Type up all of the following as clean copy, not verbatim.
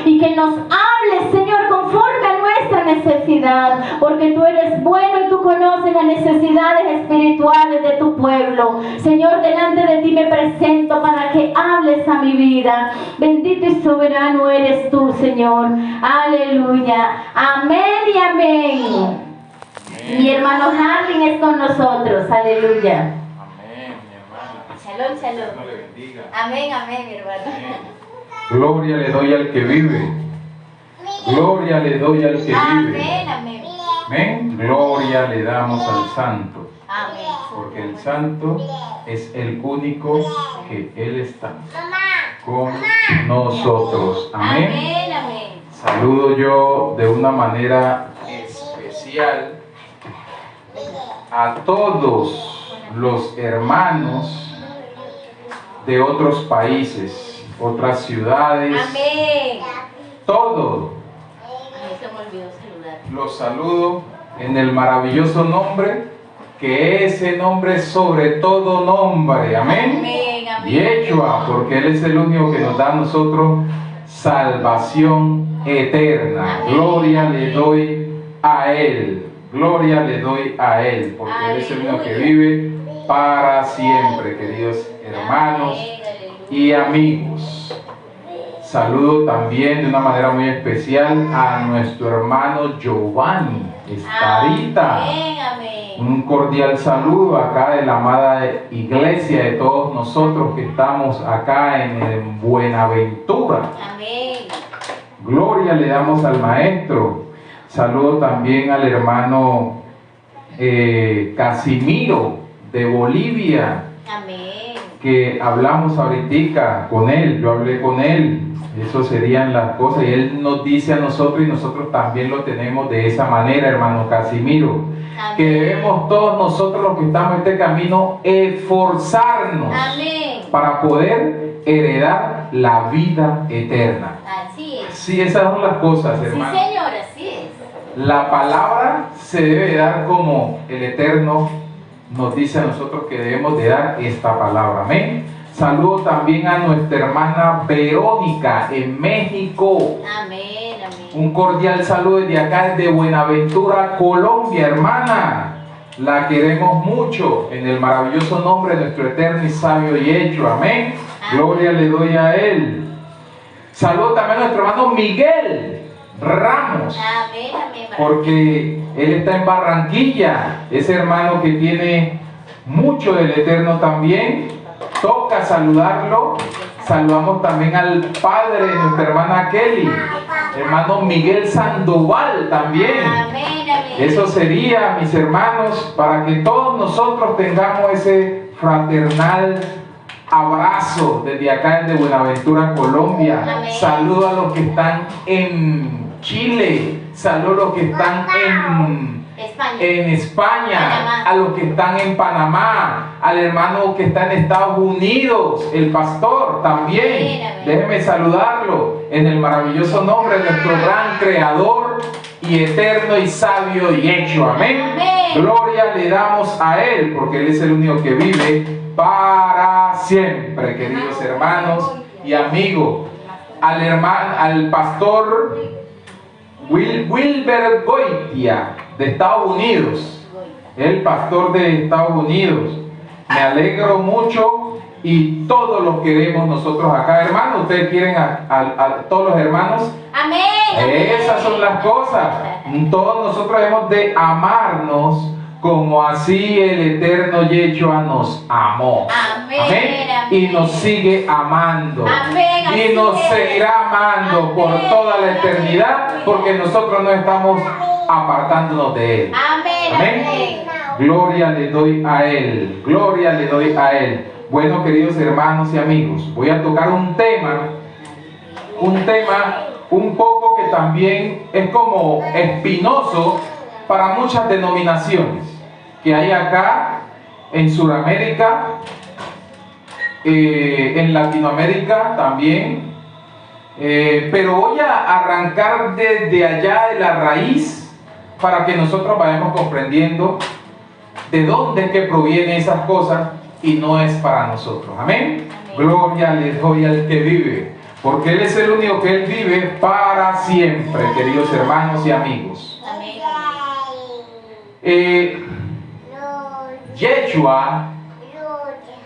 y que nos hables, Señor, conforme a nuestra necesidad, porque tú eres bueno y tú conoces las necesidades espirituales de tu pueblo. Señor, delante de ti me presento para que hables a mi vida. Bendito y soberano eres tú, Señor. Aleluya. Amén y amén. Mi hermano Harling es con nosotros. Aleluya. Amén, mi hermana. Shalom, shalom. Dios le bendiga. Amén, amén, mi hermano. Amén. Gloria le doy al que vive. Gloria le doy al que vive. Amén, amén. Amén. Gloria le damos al Santo. Amén. Porque el Santo es el único que Él está con nosotros. Amén. Amén, amén. Saludo yo de una manera especial a todos los hermanos de otros países, otras ciudades, Amén. todo. Ay, se me olvidó saludar. Los saludo en el maravilloso nombre, que ese nombre es sobre todo nombre. Amén. Amén, amén. Yeshua, porque Él es el único que nos da a nosotros salvación eterna. Amén. Gloria le doy a Él. Gloria le doy a Él, porque Él es el único que vive para siempre, queridos hermanos y amigos. Saludo también de una manera muy especial a nuestro hermano Giovanni Estarita. Amén, amén. Un cordial saludo acá de la amada iglesia, de todos nosotros que estamos acá en Buenaventura. Amén. Gloria le damos al maestro. Saludo también al hermano Casimiro de Bolivia, Amén. que hablamos ahorita con él. Yo hablé con él. Eso serían las cosas, y él nos dice a nosotros, y nosotros también lo tenemos de esa manera, hermano Casimiro. Amén. Que debemos todos nosotros los que estamos en este camino esforzarnos Amén. para poder heredar la vida eterna. Así es. Sí, esas son las cosas, Sí, hermano. Señor, así es. La palabra se debe dar como el Eterno nos dice a nosotros que debemos de dar esta palabra. Amén. Saludo también a nuestra hermana Verónica en México. Amén, amén. Un cordial saludo desde acá, desde Buenaventura, Colombia, hermana. La queremos mucho en el maravilloso nombre de nuestro eterno y sabio Yeshua. Amén. Gloria le doy a Él. Saludo también a nuestro hermano Miguel Ramos, Amén, amén. porque él está en Barranquilla. Ese hermano que tiene mucho del Eterno también. Toca saludarlo. Saludamos también al padre de nuestra hermana Kelly, hermano Miguel Sandoval también. Amén, amén. Eso sería, mis hermanos, para que todos nosotros tengamos ese fraternal abrazo desde acá, desde Buenaventura, Colombia. Amén. Saludo a los que están en Chile, saludo a los que están en España, Panamá. a los que están en Panamá, al hermano que está en Estados Unidos, el pastor también. Amén, amén. Déjeme saludarlo en el maravilloso nombre de nuestro gran creador y eterno y sabio Yeshua. Amén. Amén. Gloria le damos a Él, porque Él es el único que vive para siempre, queridos hermanos y amigos. Al pastor Wilber Goitia de Estados Unidos, el pastor de Estados Unidos. Me alegro mucho y todos los queremos nosotros acá, hermanos. Ustedes quieren a todos los hermanos. Amén. Esas son las cosas. Todos nosotros debemos de amarnos como así el eterno Yeshua nos amó. Amén, Amén. amén. Y nos sigue amando. Amén, así Y nos es. seguirá amando por Amén, toda la amén, eternidad, amén. porque nosotros no estamos apartándonos de Él. Amén, Amén. amén. Gloria le doy a Él. Gloria le doy a Él. Bueno, queridos hermanos y amigos, voy a tocar un tema un poco que también es como espinoso para muchas denominaciones que hay acá en Sudamérica, en Latinoamérica también, pero voy a arrancar desde allá de la raíz para que nosotros vayamos comprendiendo de dónde es que provienen esas cosas y no es para nosotros. Amén. Amén. Gloria le doy al que vive. porque Él es el único que Él vive para siempre, queridos hermanos y amigos. Amén. Yeshua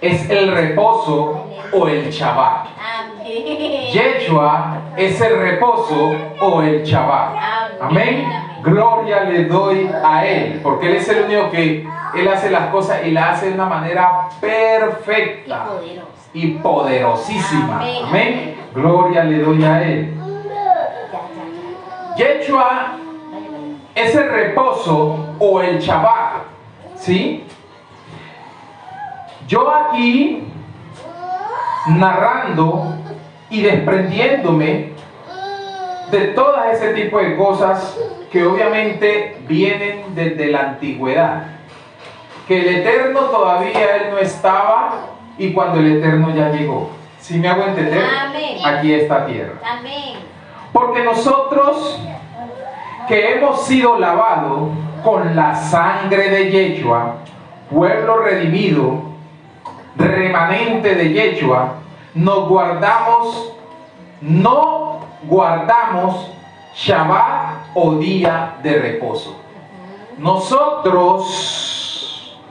es el reposo o el Shabbat. Amén. Yeshua es el reposo o el Shabbat. Amén. Gloria le doy a Él, porque Él es el único que Él hace las cosas y las hace de una manera perfecta y poderosísima. Amén. Gloria le doy a Él. Yeshua es el reposo o el Shabbat. ¿Sí? Yo aquí narrando y desprendiéndome de todo ese tipo de cosas que obviamente vienen desde la antigüedad, que el Eterno todavía Él no estaba y cuando el Eterno ya llegó. ¿Sí me hago entender? Amén. Aquí esta tierra. Amén. Porque nosotros que hemos sido lavados con la sangre de Yeshua, pueblo redimido, remanente de Yeshua, no guardamos Shabbat o día de reposo. Nosotros,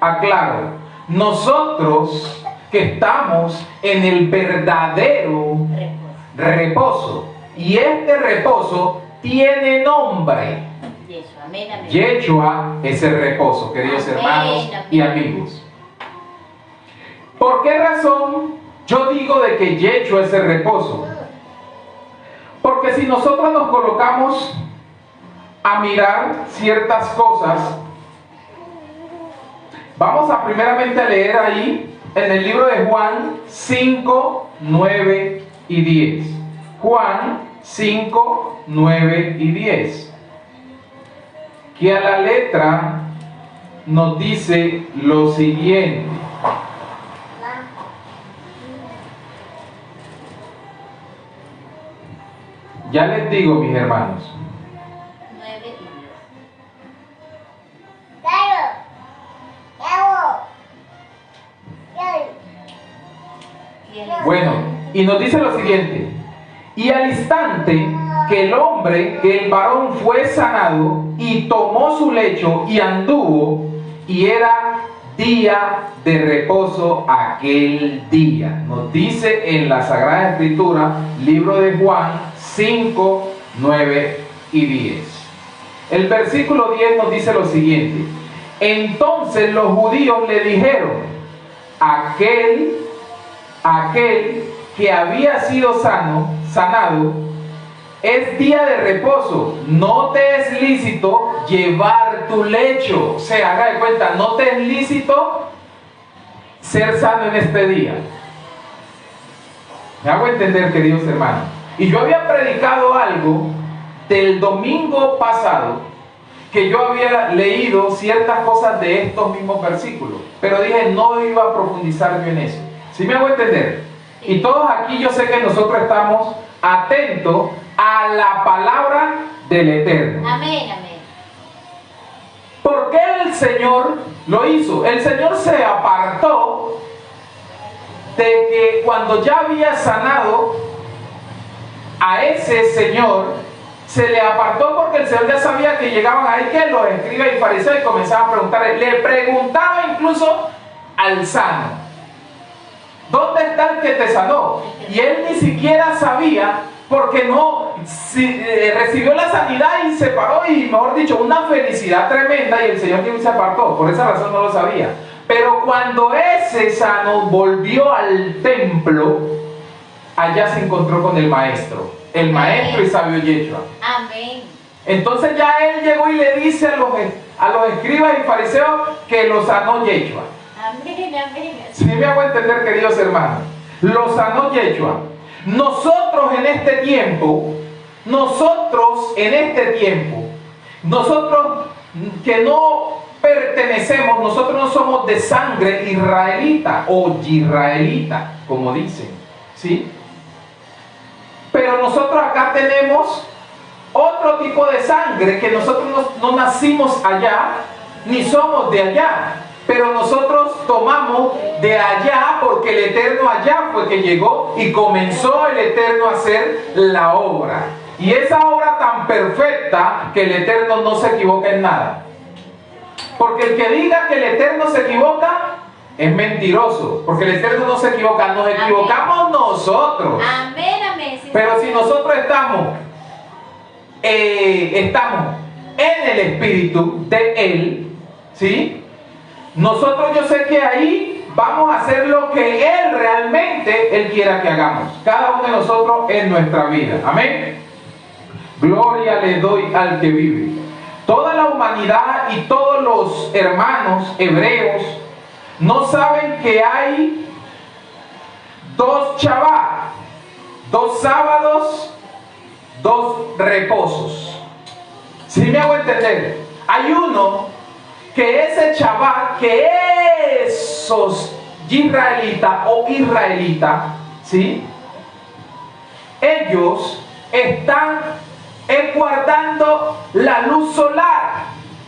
aclaro, nosotros que estamos en el verdadero reposo, y este reposo tiene nombre. Amén, amén. Yeshua es el reposo, queridos hermanos y amigos. ¿Por qué razón yo digo de que Yeshua es el reposo? Porque si nosotros nos colocamos a mirar ciertas cosas, vamos a primeramente a leer ahí en el libro de Juan 5, 9 y 10. Juan 5, 9 y 10. Que a la letra nos dice lo siguiente. Ya les digo, mis hermanos. 9 y 10. Bueno, y nos dice lo siguiente. Y al instante que el varón fue sanado y tomó su lecho y anduvo, y era día de reposo aquel día. Nos dice en la Sagrada Escritura, libro de Juan 5, 9 y 10. El versículo 10 nos dice lo siguiente. Entonces los judíos le dijeron, aquel que había sido sanado, es día de reposo, no te es lícito llevar tu lecho. O sea, haga de cuenta, no te es lícito ser sano en este día. Me hago entender, queridos hermanos. Y yo había predicado algo del domingo pasado, que yo había leído ciertas cosas de estos mismos versículos, pero dije no iba a profundizar yo en eso. ¿Sí me hago entender? Y todos aquí yo sé que nosotros estamos atentos a la palabra del Eterno. Amén, amén. ¿Por qué el Señor lo hizo? El Señor se apartó de que cuando ya había sanado a ese señor, se le apartó porque el Señor ya sabía que llegaban ahí que los escribas y fariseos y comenzaban a preguntarle. Le preguntaba incluso al sano, ¿dónde está el que te sanó? Y él ni siquiera sabía, porque no recibió la sanidad y se paró, y mejor dicho, una felicidad tremenda, y el Señor que se apartó, por esa razón no lo sabía. Pero cuando ese sano volvió al templo, allá se encontró con el maestro y sabio Yeshua. Amén. Entonces ya él llegó y le dice a los escribas y fariseos que lo sanó Yeshua. Amén, amén. Si me hago entender, queridos hermanos, lo sanó Yeshua. Nosotros que no pertenecemos, nosotros no somos de sangre israelita o yisraelita, como dicen, ¿sí? Pero nosotros acá tenemos otro tipo de sangre, que nosotros no nacimos allá, ni somos de allá. Pero nosotros tomamos de allá porque el Eterno allá fue que llegó y comenzó el Eterno a hacer la obra. Y esa obra tan perfecta que el Eterno no se equivoca en nada. Porque el que diga que el Eterno se equivoca es mentiroso. Porque el Eterno no se equivoca, nos equivocamos nosotros. Amén, amén. Sí, Pero si nosotros estamos en el Espíritu de Él, ¿sí? Nosotros, yo sé que ahí vamos a hacer lo que Él realmente Él quiera que hagamos. Cada uno de nosotros en nuestra vida. Amén. Gloria le doy al que vive. Toda la humanidad y todos los hermanos hebreos no saben que hay 2 Shabbat, 2 sábados, 2 reposos. ¿Sí me hago entender? Hay uno que ese Shabbat, que esos israelitas o israelitas, ¿sí? Ellos están guardando la luz solar.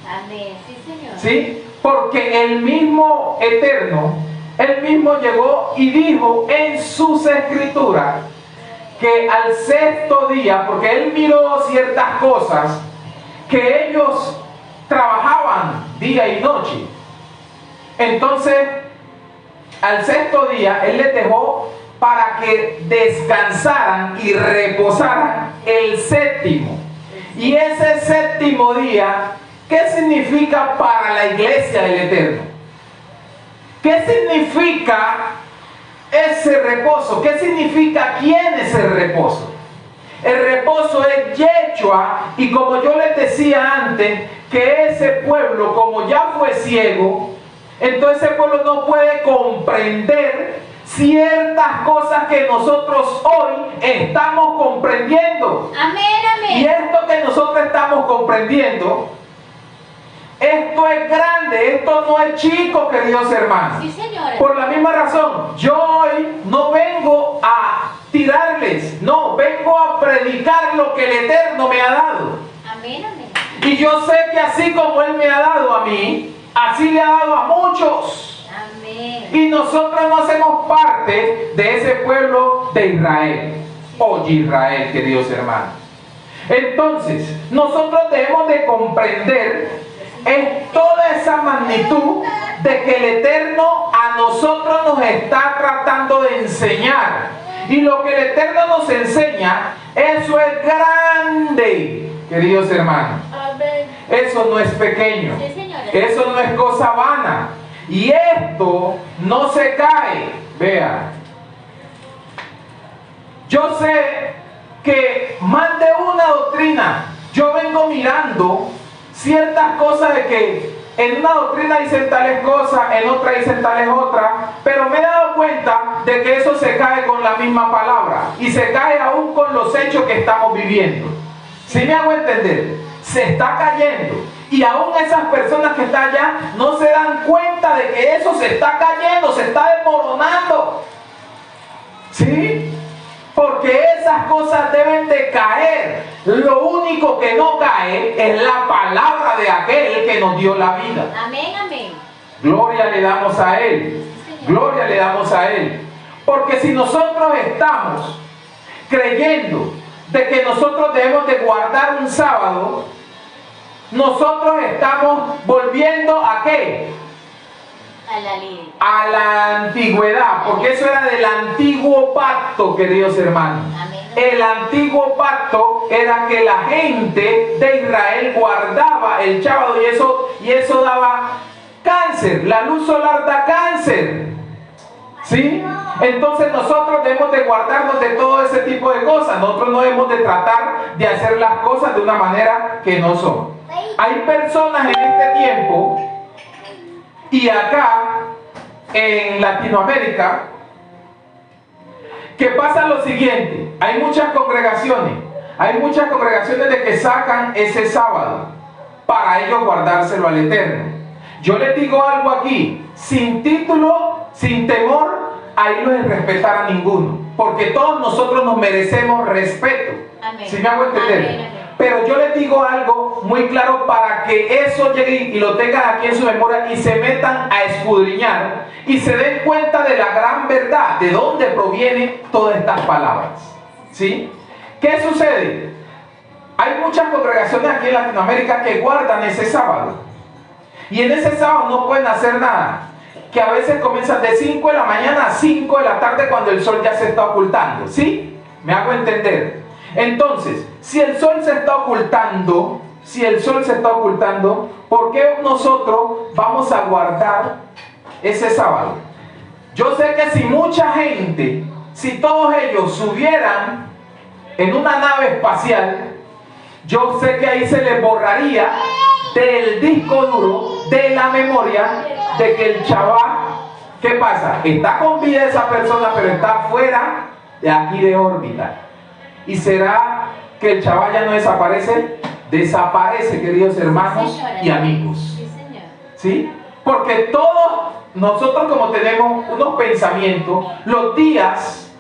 Amén, sí, Señor. ¿Sí? Porque el mismo Eterno, Él mismo llegó y dijo en sus escrituras que al 6º día, porque Él miró ciertas cosas que ellos trabajaban día y noche. Entonces, al 6º día, Él les dejó para que descansaran y reposaran el 7º. Y ese 7º día, ¿qué significa para la iglesia del Eterno? ¿Qué significa ese reposo? ¿Qué significa quién es el reposo? El reposo es Yeshua, y como yo les decía antes, que ese pueblo, como ya fue ciego, entonces ese pueblo no puede comprender ciertas cosas que nosotros hoy estamos comprendiendo. Amén, amén. Y esto que nosotros estamos comprendiendo, esto es grande, esto no es chico, queridos hermanos. Sí, señor. Por la misma razón, yo hoy no vengo a tirarles, no, vengo a predicar lo que el Eterno me ha dado. Amén, amén. Y yo sé que así como Él me ha dado a mí, así le ha dado a muchos. Amén. Y nosotros no hacemos parte de ese pueblo de Israel. Oye, Israel, queridos hermanos. Entonces, nosotros debemos de comprender en toda esa magnitud de que el Eterno a nosotros nos está tratando de enseñar. Y lo que el Eterno nos enseña, eso es grande, queridos hermanos. Amén. Eso no es pequeño. Sí, señora. Eso no es cosa vana. Y esto no se cae. Vea. Yo sé que más de una doctrina, yo vengo mirando ciertas cosas de que en una doctrina dicen tales cosas, en otra dicen tales otras, pero me he dado cuenta de que eso se cae con la misma palabra y se cae aún con los hechos que estamos viviendo. ¿Sí me hago entender? Se está cayendo. Y aún esas personas que están allá no se dan cuenta de que eso se está cayendo, se está desmoronando. ¿Sí? Porque esas cosas deben de caer. Lo único que no cae es la palabra de aquel que nos dio la vida. Amén, amén. Gloria le damos a Él. Gloria le damos a Él. Porque si nosotros estamos creyendo de que nosotros debemos de guardar un sábado, nosotros estamos volviendo ¿a qué? A la ley. A la antigüedad, porque eso era del antiguo pacto, queridos hermanos. Amén. El antiguo pacto era que la gente de Israel guardaba el sábado y eso daba cáncer. La luz solar da cáncer. ¿Sí? Entonces nosotros debemos de guardarnos de todo ese tipo de cosas. Nosotros no debemos de tratar de hacer las cosas de una manera que no son. Hay personas en este tiempo y acá en Latinoamérica que pasa lo siguiente. Hay muchas congregaciones de que sacan ese sábado para ellos guardárselo al Eterno. Yo les digo algo aquí, sin título, sin temor, ahí no es respetar a ninguno, porque todos nosotros nos merecemos respeto. Amén. ¿Sí me hago entender? Amén, amén. Pero yo les digo algo muy claro para que eso llegue y lo tengan aquí en su memoria y se metan a escudriñar y se den cuenta de la gran verdad, de dónde provienen todas estas palabras. ¿Sí? ¿Qué sucede? Hay muchas congregaciones aquí en Latinoamérica que guardan ese sábado. Y en ese sábado no pueden hacer nada. Que a veces comienzan de 5 de la mañana a 5 de la tarde cuando el sol ya se está ocultando. ¿Sí? ¿Me hago entender? Entonces, si el sol se está ocultando, ¿por qué nosotros vamos a guardar ese sábado? Yo sé que si mucha gente, si todos ellos subieran en una nave espacial, yo sé que ahí se les borraría del disco duro, de la memoria, de que el chaval, ¿qué pasa? Está con vida esa persona, pero está fuera de aquí de órbita. ¿Y será que el chaval ya no desaparece? Desaparece, queridos hermanos y amigos. Sí, señor. ¿Sí? Porque todos nosotros, como tenemos unos pensamientos, los días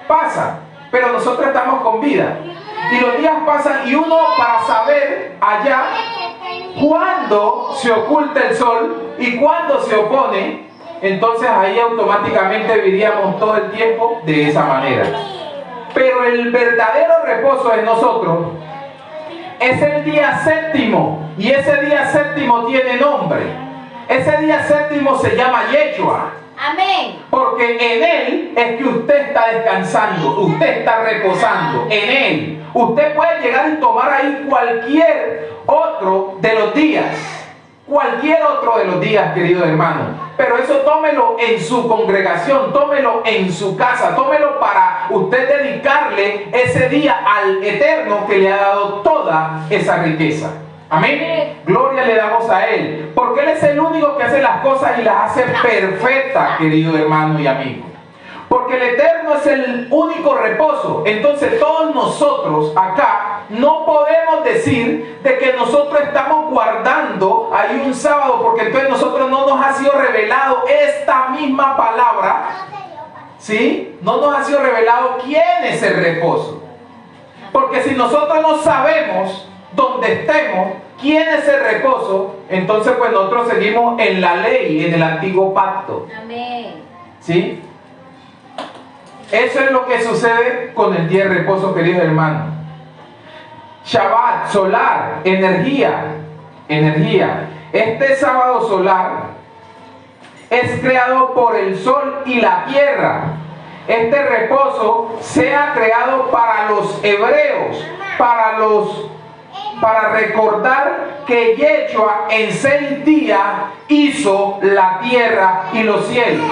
pasan, pero nosotros estamos con vida. Y los días pasan y uno, para saber allá cuándo se oculta el sol y cuándo se opone, entonces ahí automáticamente viviríamos todo el tiempo de esa manera. Pero el verdadero reposo en nosotros es el día séptimo, y ese día séptimo tiene nombre. Ese día séptimo se llama Yeshua. Amén. Porque en Él es que usted está descansando, usted está reposando en Él. Usted puede llegar y tomar ahí cualquier otro de los días, querido hermano. Pero eso tómelo en su congregación, tómelo en su casa, tómelo para usted dedicarle ese día al Eterno que le ha dado toda esa riqueza. Amén. Gloria le damos a Él, porque Él es el único que hace las cosas y las hace perfectas, querido hermano y amigo. Porque el Eterno es el único reposo. Entonces todos nosotros acá no podemos decir de que nosotros estamos guardando ahí un sábado, porque entonces nosotros no nos ha sido revelado esta misma palabra. ¿Sí? No nos ha sido revelado quién es el reposo. Porque si nosotros no sabemos dónde estemos, quién es el reposo, entonces pues nosotros seguimos en la ley, en el antiguo pacto. Amén. ¿Sí? Eso es lo que sucede con el día de reposo, queridos hermanos. Shabbat, solar, energía. Este sábado solar es creado por el sol y la tierra. Este reposo sea creado para los hebreos, para recordar que Yeshua en 6 días hizo la tierra y los cielos.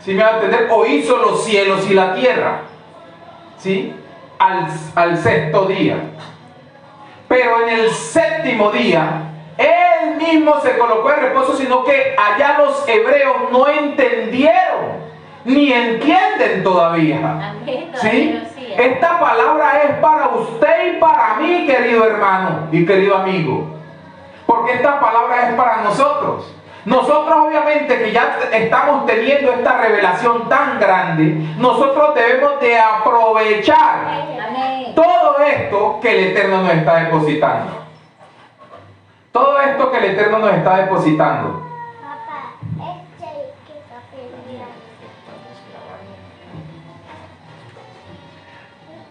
¿Sí me va a entender? O hizo los cielos y la tierra. ¿Sí? Al 6º día. Pero en el 7º día, Él mismo se colocó en reposo, sino que allá los hebreos no entendieron, ni entienden todavía. ¿Sí? Esta palabra es para usted y para mí, querido hermano y querido amigo. Porque esta palabra es para nosotros. Nosotros obviamente que ya estamos teniendo esta revelación tan grande, nosotros debemos de aprovechar todo esto que el Eterno nos está depositando. Todo esto que el Eterno nos está depositando.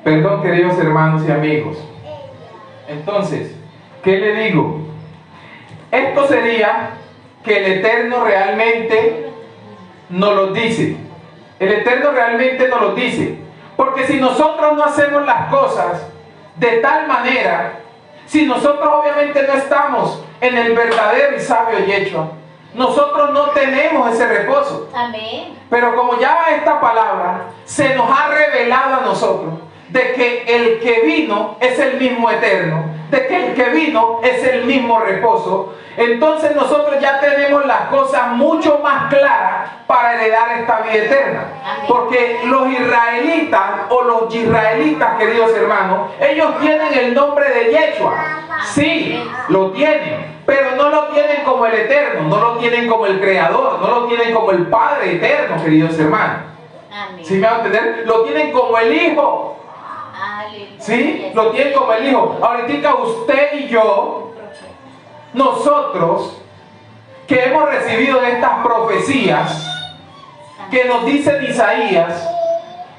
Perdón, queridos hermanos y amigos. Entonces, ¿qué le digo? Esto sería que el Eterno realmente nos lo dice. El Eterno realmente nos lo dice. Porque si nosotros no hacemos las cosas de tal manera, si nosotros obviamente no estamos en el verdadero y sabio Yeshua, nosotros no tenemos ese reposo. Amén. Pero como ya esta palabra se nos ha revelado a nosotros, de que el que vino es el mismo Eterno, de que el que vino es el mismo reposo, entonces nosotros ya tenemos las cosas mucho más claras para heredar esta vida eterna. Porque los israelitas o los israelitas, queridos hermanos, ellos tienen el nombre de Yeshua. Sí, lo tienen, pero no lo tienen como el Eterno, no lo tienen como el Creador, no lo tienen como el Padre Eterno, queridos hermanos. ¿Sí me van a entender? Lo tienen como el Hijo. Aleluya. ¿Sí? Lo tienen como el Hijo. Ahorita usted y yo, nosotros, que hemos recibido estas profecías, que nos dice Isaías,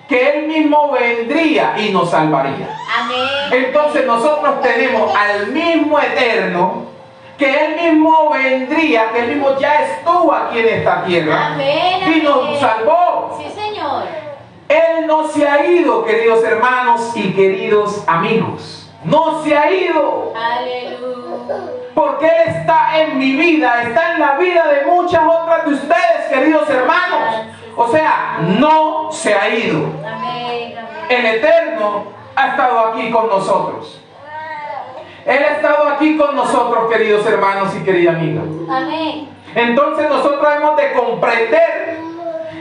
que Él mismo vendría y nos salvaría. Amén. Entonces nosotros tenemos al mismo Eterno, que Él mismo vendría, que Él mismo ya estuvo aquí en esta tierra. Amén. Y nos salvó. Sí, Señor. Él no se ha ido, queridos hermanos y queridos amigos. No se ha ido. Aleluya. Porque Él está en mi vida, está en la vida de muchas otras de ustedes, queridos hermanos. O sea, no se ha ido. Amén. El Eterno ha estado aquí con nosotros. Él ha estado aquí con nosotros, queridos hermanos y querida amiga. Amén. Entonces nosotros hemos de comprender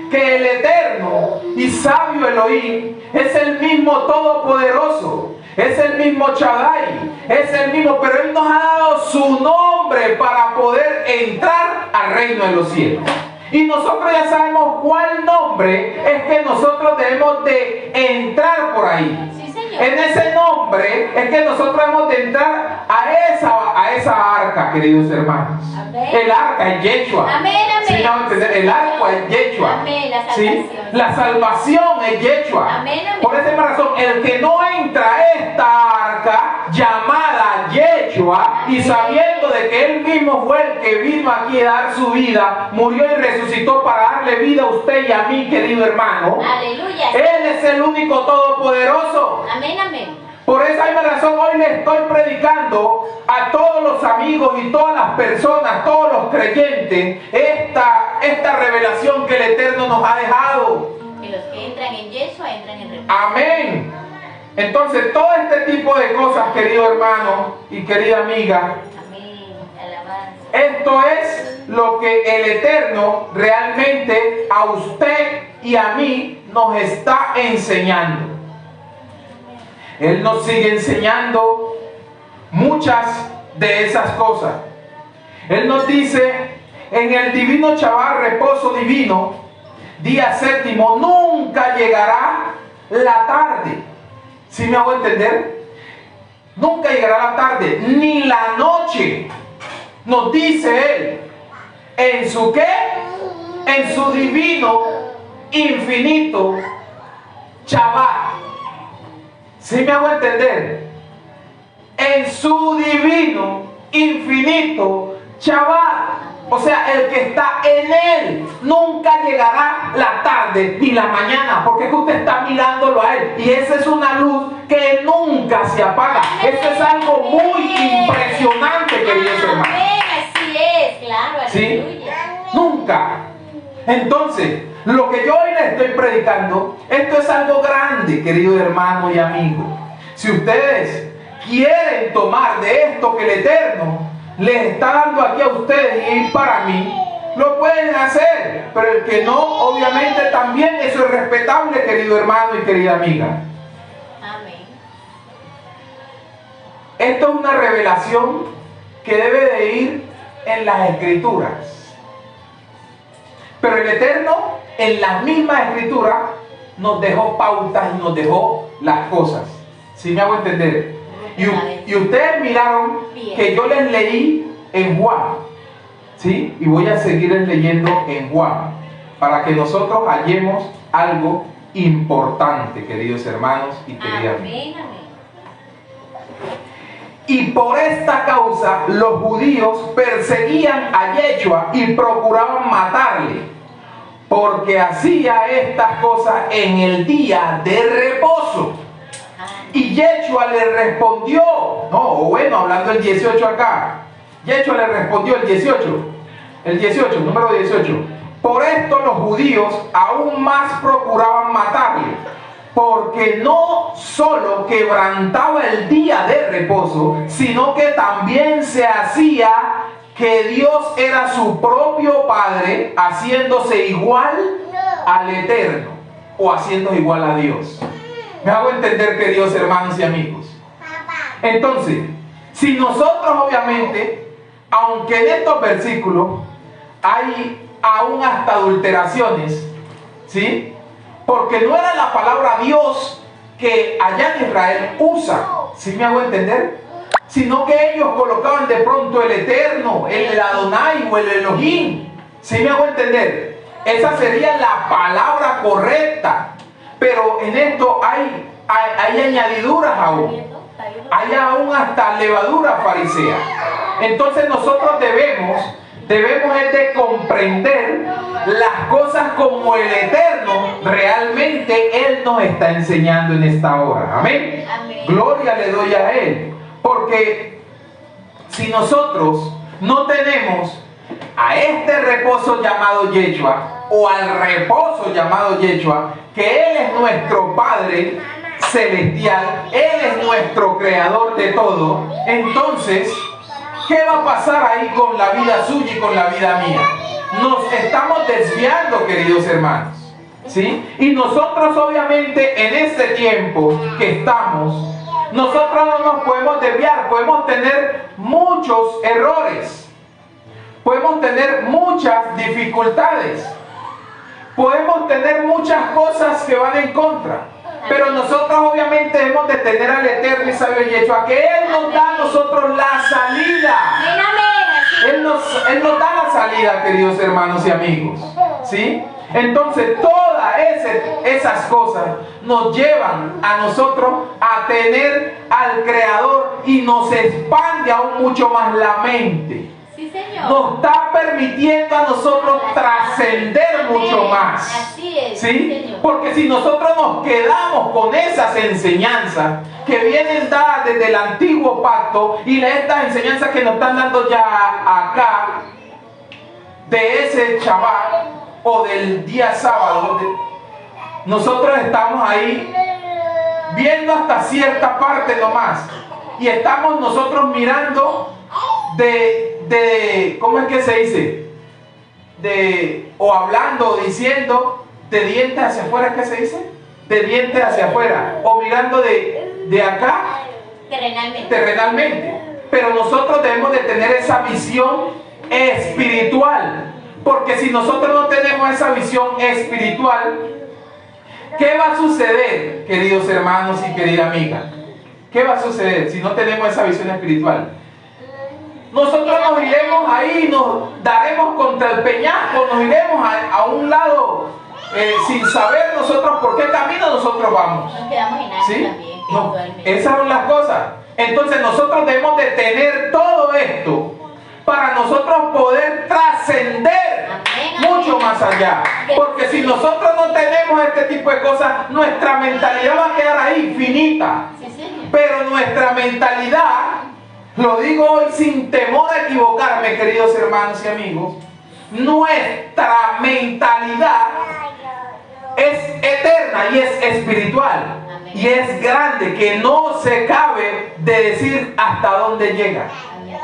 que el Eterno y sabio Elohim es el mismo Todopoderoso, es el mismo Shaddai, es el mismo, pero Él nos ha dado su nombre para poder entrar al reino de los cielos. Y nosotros ya sabemos cuál nombre es que nosotros debemos de entrar por ahí. Sí, Señor. En ese nombre es que nosotros debemos de entrar a esa arca, queridos hermanos. Amén. El arca es Yeshua. Amén, amén. ¿Sí me van a entender? El arca es Yeshua. Amén, la ¿Sí? salvación. La salvación es Yeshua. Amén, amén. Por esa misma razón, el que no entra a esta arca llamada Yeshua, y sabiendo de que Él mismo fue el que vino aquí a dar su vida, murió y resucitó para darle vida a usted y a mí, querido hermano. Aleluya. Él es el único todopoderoso. Amén, amén. Por esa misma razón hoy le estoy predicando a todos los amigos y todas las personas, todos los creyentes, esta revelación que el Eterno nos ha dejado. Que los que entran en Yeshua entran en reposo. Amén. Entonces todo este tipo de cosas, querido hermano y querida amiga, Amén. Alabanza. esto es lo que el Eterno realmente a usted y a mí nos está enseñando. Él nos sigue enseñando muchas de esas cosas. Él nos dice en el divino Shabbat, reposo divino, día séptimo, nunca llegará la tarde. ¿Sí me hago entender? Nunca llegará la tarde, ni la noche. Nos dice Él, ¿en su qué? En su divino, infinito Shabbat. ¿Sí me hago entender? En su divino, infinito Shabbat. O sea, el que está en Él nunca llegará la tarde ni la mañana, porque es que usted está mirándolo a Él. Y esa es una luz que nunca se apaga. Eso es algo muy impresionante, queridos hermanos. Amén, así es, claro, ¿Sí? aleluya. Nunca. Entonces, lo que yo hoy les estoy predicando, esto es algo grande, querido hermano y amigo. Si ustedes quieren tomar de esto que el Eterno les está dando aquí a ustedes y para mí, lo pueden hacer. Pero el que no, obviamente también eso es respetable, querido hermano y querida amiga. Amén. Esto es una revelación que debe de ir en las Escrituras. Pero el Eterno, en las mismas Escrituras, nos dejó pautas y nos dejó las cosas. ¿Sí me hago entender? Y ustedes miraron que yo les leí en Juan. ¿Sí? Y voy a seguirles leyendo en Juan, para que nosotros hallemos algo importante, queridos hermanos y queridas amigas. Amén, amén. Y por esta causa los judíos perseguían a Yeshua y procuraban matarle, porque hacía estas cosas en el día de reposo. Y Yeshua le respondió, hablando del 18 acá, Yeshua le respondió el 18, número 18. Por esto los judíos aún más procuraban matarle, porque no solo quebrantaba el día de reposo, sino que también se hacía que Dios era su propio Padre, haciéndose igual al Eterno, o haciéndose igual a Dios. Me hago entender, queridos hermanos y amigos. Entonces, si nosotros obviamente, aunque en estos versículos hay aún hasta adulteraciones, ¿sí? Porque no era la palabra Dios que allá en Israel usan, ¿sí me hago entender? Sino que ellos colocaban de pronto el Eterno, el Adonai o el Elohim, ¿sí me hago entender? Esa sería la palabra correcta, pero en esto hay añadiduras aún, hay aún hasta levadura farisea. Entonces nosotros debemos es de comprender las cosas como el Eterno realmente Él nos está enseñando en esta hora. Amén. Amén. Gloria le doy a Él, porque si nosotros no tenemos a este reposo llamado Yeshua, o al reposo llamado Yeshua, que Él es nuestro Padre celestial, Él es nuestro creador de todo, entonces, ¿qué va a pasar ahí con la vida suya y con la vida mía? Nos estamos desviando, queridos hermanos, ¿sí? Y nosotros obviamente en este tiempo que estamos, nosotros no nos podemos desviar, podemos tener muchos errores, podemos tener muchas dificultades, podemos tener muchas cosas que van en contra, pero nosotros obviamente debemos de tener al Eterno y sabio Yeshua, que Él nos da a nosotros la salida. Él nos da la salida, queridos hermanos y amigos, ¿sí? Entonces todas esas cosas nos llevan a nosotros a tener al Creador y nos expande aún mucho más la mente. Sí, Señor. Nos está permitiendo a nosotros trascender mucho más. Así es, ¿Sí? Señor. Porque si nosotros nos quedamos con esas enseñanzas que vienen dadas desde el antiguo pacto y estas enseñanzas que nos están dando ya acá de ese Shabbat o del día sábado, nosotros estamos ahí viendo hasta cierta parte nomás y estamos nosotros mirando ¿cómo es que se dice? O hablando o diciendo de dientes hacia afuera, ¿qué se dice? De dientes hacia afuera, o mirando de acá terrenalmente. Pero nosotros debemos de tener esa visión espiritual, porque si nosotros no tenemos esa visión espiritual, ¿qué va a suceder, queridos hermanos y querida amiga? ¿Qué va a suceder si no tenemos esa visión espiritual? Nosotros nos iremos ahí, nos daremos contra el peñasco, nos iremos a un lado sin saber nosotros por qué camino nosotros vamos. Nos quedamos en algo ¿Sí? también, No, espiritualmente. esas son las cosas. Entonces nosotros debemos de tener todo esto para nosotros poder trascender mucho más allá. Porque si nosotros no tenemos este tipo de cosas, nuestra mentalidad va a quedar ahí, finita. Sí, Señor. Pero nuestra mentalidad, lo digo hoy sin temor a equivocarme, queridos hermanos y amigos, nuestra mentalidad es eterna y es espiritual. Amén. Y es grande, que no se cabe de decir hasta dónde llega. Amén.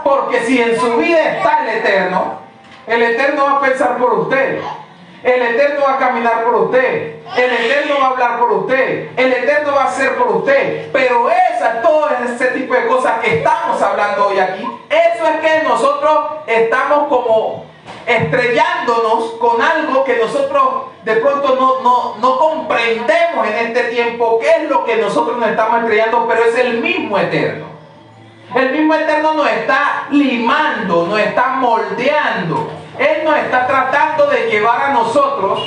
Porque si en su vida está el Eterno va a pensar por usted. El Eterno va a caminar por usted. El Eterno va a hablar por usted. El Eterno va a hacer por usted. Pero todo ese tipo de cosas que estamos hablando hoy aquí, eso es que nosotros estamos como estrellándonos con algo que nosotros de pronto no comprendemos en este tiempo qué es lo que nosotros nos estamos estrellando, pero es el mismo Eterno. El mismo Eterno nos está limando, nos está moldeando. Él nos está tratando de llevar a nosotros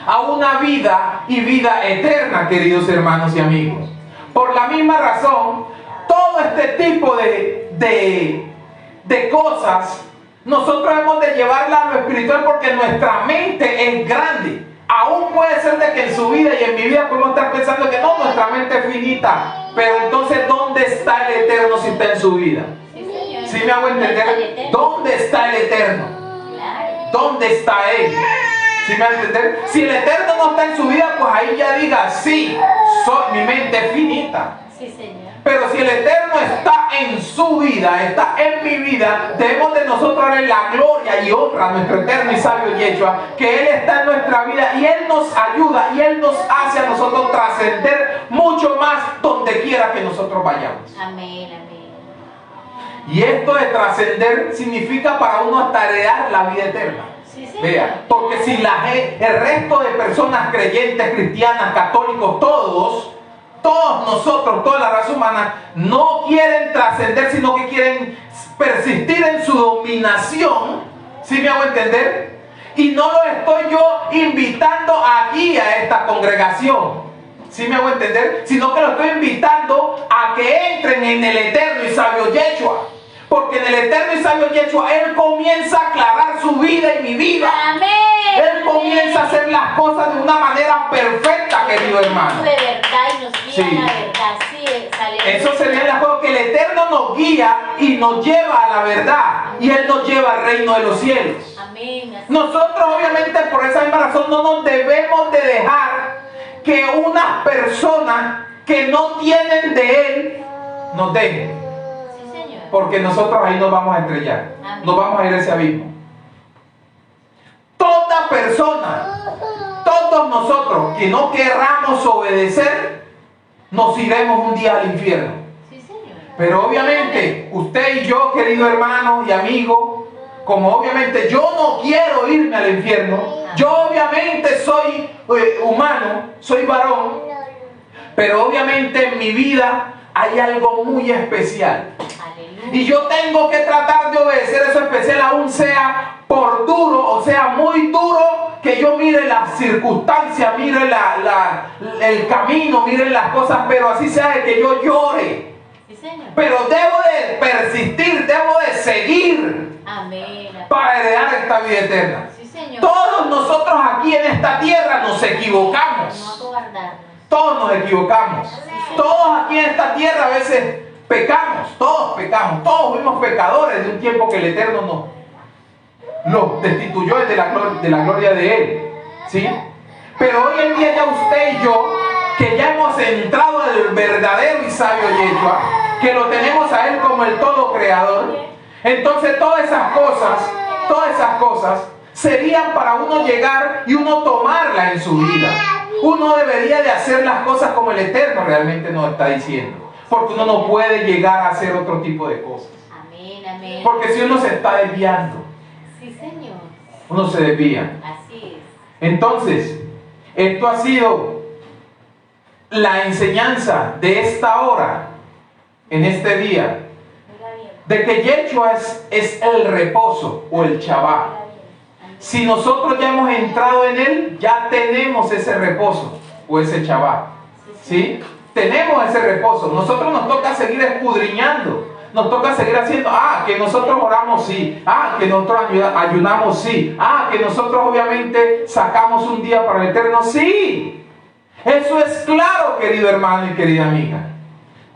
a una vida y vida eterna, queridos hermanos y amigos. Por la misma razón, todo este tipo de cosas, nosotros hemos de llevarla a lo espiritual porque nuestra mente es grande. Aún puede ser de que en su vida y en mi vida podemos estar pensando que no, nuestra mente es finita. Pero entonces, ¿dónde está el Eterno si está en su vida? Sí, Señor. ¿Sí me hago entender? ¿Dónde está el Eterno? Claro. ¿Dónde está Él? ¿Sí me va a entender? Si el Eterno no está en su vida, pues ahí ya diga, sí, mi mente es finita. Sí, Señor. Pero si el Eterno está en su vida, está en mi vida, debemos de nosotros darle la gloria y honra a nuestro eterno y sabio Yeshua, que Él está en nuestra vida y Él nos ayuda y Él nos hace a nosotros trascender mucho más donde quiera que nosotros vayamos. Amén, amén. Y esto de trascender significa para uno hasta heredar la vida eterna. Sí, señor. Vea, porque si el resto de personas creyentes, cristianas, católicos, todos nosotros, toda la raza humana, no quieren trascender, sino que quieren persistir en su dominación, ¿sí me hago entender? Y no lo estoy yo invitando aquí a esta congregación, ¿sí me hago entender? Sino que lo estoy invitando a que entren en el eterno y sabio Yeshua. Porque en el eterno y sabio Yeshua, Él comienza a aclarar su vida y mi vida. Amén. Él comienza a hacer las cosas de una manera perfecta, querido hermano. De verdad, y nos guía Sí. la verdad. Sí, sale. Eso sería las cosas que el Eterno nos guía y nos lleva a la verdad. Y Él nos lleva al reino de los cielos. Amén. Así. Nosotros obviamente por esa misma razón no nos debemos de dejar que unas personas que no tienen de Él nos dejen. Sí, señor. Porque nosotros ahí nos vamos a estrellar. Amén. Nos vamos a ir a ese abismo. Toda persona, todos nosotros que no querramos obedecer, nos iremos un día al infierno. Sí, señor. Pero obviamente, usted y yo, querido hermano y amigo, como obviamente yo no quiero irme al infierno, yo obviamente soy humano, soy varón, pero obviamente en mi vida hay algo muy especial. Aleluya. Y yo tengo que tratar de obedecer eso especial, aún sea por duro, o sea, muy duro, que yo mire las circunstancias, mire el camino, mire las cosas, pero así sea de que yo llore. Sí, señor. Pero debo de persistir, debo de seguir Amén. para heredar esta vida eterna. Sí, señor. Todos nosotros aquí en esta tierra nos No equivocamos. acobardarnos. Todos nos equivocamos. Todos aquí en esta tierra a veces pecamos, todos pecamos, todos fuimos pecadores de un tiempo que el Eterno nos destituyó de la gloria de Él, ¿sí? Pero hoy en día ya usted y yo, que ya hemos entrado al verdadero y sabio Yeshua, que lo tenemos a Él como el todo creador, entonces todas esas cosas serían para uno llegar y uno tomarla en su vida. Uno debería de hacer las cosas como el Eterno realmente nos está diciendo, porque uno no puede llegar a hacer otro tipo de cosas, Amén, amén. porque si uno se está desviando, Sí, señor. uno se desvía. Así es. Entonces, esto ha sido la enseñanza de esta hora, en este día, Oiga bien. de que Yeshua es el reposo o el Shabbat. Oiga bien. Si nosotros ya hemos entrado en él, ya tenemos ese reposo o ese Shabbat. ¿Sí? Tenemos ese reposo. Nosotros nos toca seguir escudriñando. Nos toca seguir haciendo, que nosotros oramos, sí. Que nosotros ayunamos, sí. Que nosotros obviamente sacamos un día para el Eterno, sí. Eso es claro, querido hermano y querida amiga.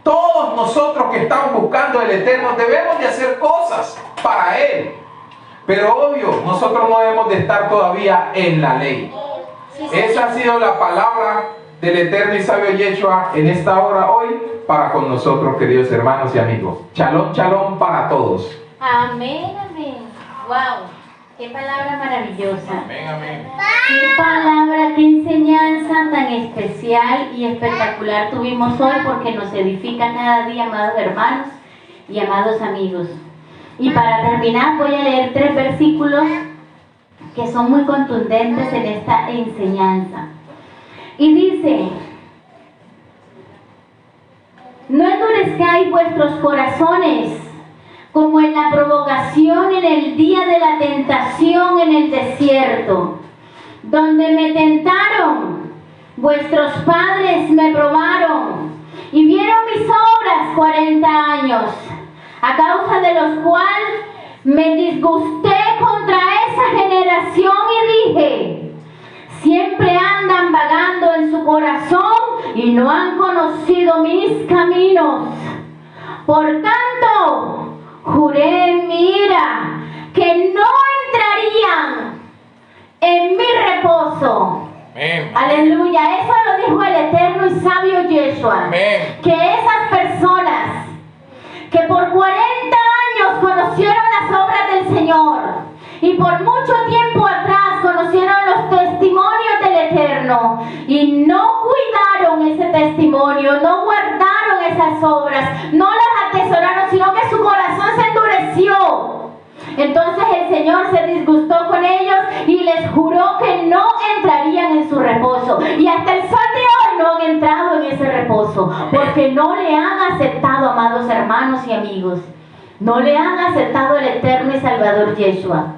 Todos nosotros que estamos buscando el Eterno debemos de hacer cosas para Él. Pero obvio, nosotros no debemos de estar todavía en la ley. Esa ha sido la palabra del eterno y sabio Yeshua en esta hora hoy para con nosotros, queridos hermanos y amigos. Shalom, shalom para todos. Amén, amén. Wow, qué palabra maravillosa. Amén, amén. Qué palabra, qué enseñanza tan especial y espectacular tuvimos hoy, porque nos edifica cada día, amados hermanos y amados amigos. Y para terminar voy a leer 3 versículos que son muy contundentes en esta enseñanza. Y dice: no endurezcáis vuestros corazones como en la provocación en el día de la tentación en el desierto, donde me tentaron, vuestros padres me probaron y vieron mis obras 40 años, a causa de los cuales me disgusté contra esa generación y dije: siempre andan vagando en su corazón y no han conocido mis caminos. Por tanto, juré en mi ira que no entrarían en mi reposo. Amén. Aleluya, eso lo dijo el eterno y sabio Yeshua. Amén. Que esas personas que por 40 años conocieron las obras del Señor y por mucho tiempo atrás conocieron los testimonios del Eterno y no cuidaron ese testimonio, no guardaron esas obras, no las atesoraron, sino que su corazón se endureció. Entonces el Señor se disgustó con ellos y les juró que no entrarían en su reposo. Y hasta el sol de hoy no han entrado en ese reposo, porque no le han aceptado, amados hermanos y amigos. No le han aceptado el eterno y salvador Yeshua.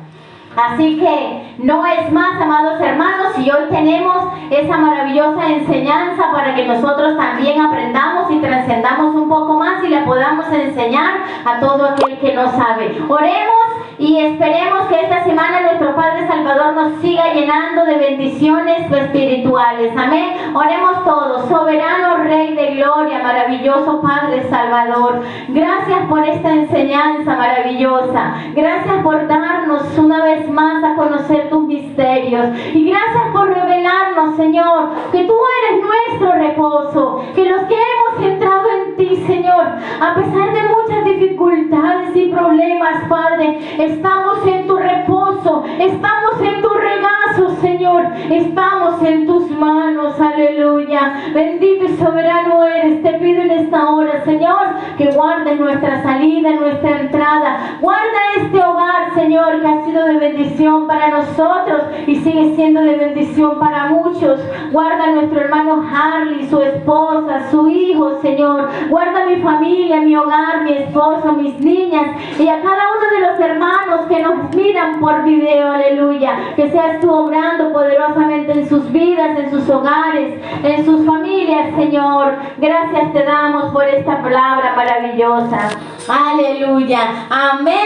Así que no es más, amados hermanos, y hoy tenemos esa maravillosa enseñanza para que nosotros también aprendamos y trascendamos un poco más y le podamos enseñar a todo aquel que no sabe. Oremos y esperemos que esta semana nuestro Padre Salvador nos siga llenando de bendiciones espirituales. Amén. Oremos todos. Soberano Rey de Gloria, maravilloso Padre Salvador, gracias por esta enseñanza maravillosa. Gracias por darnos una vez más a conocer tus misterios. Y gracias por revelarnos, Señor, que tú eres nuestro reposo. Que los que hemos entrado en ti, Señor, a pesar de muchas dificultades y problemas, Padre, estamos en tu reposo, estamos en tu regazo, Señor, estamos en tus manos, aleluya. Bendito y soberano eres. Te pido en esta hora, Señor, que guardes nuestra salida, nuestra entrada. Guarda este hogar, Señor, que ha sido de bendición para nosotros y sigue siendo de bendición para muchos. Guarda a nuestro hermano Harley, su esposa, su hijo, Señor. Guarda mi familia, mi hogar, mi esposo, mis niñas y a cada uno de los hermanos que nos miran por video, aleluya. Que seas tú obrando poderosamente en sus vidas, en sus hogares, en sus familias, Señor. Gracias te damos por esta palabra maravillosa. Aleluya. Amén.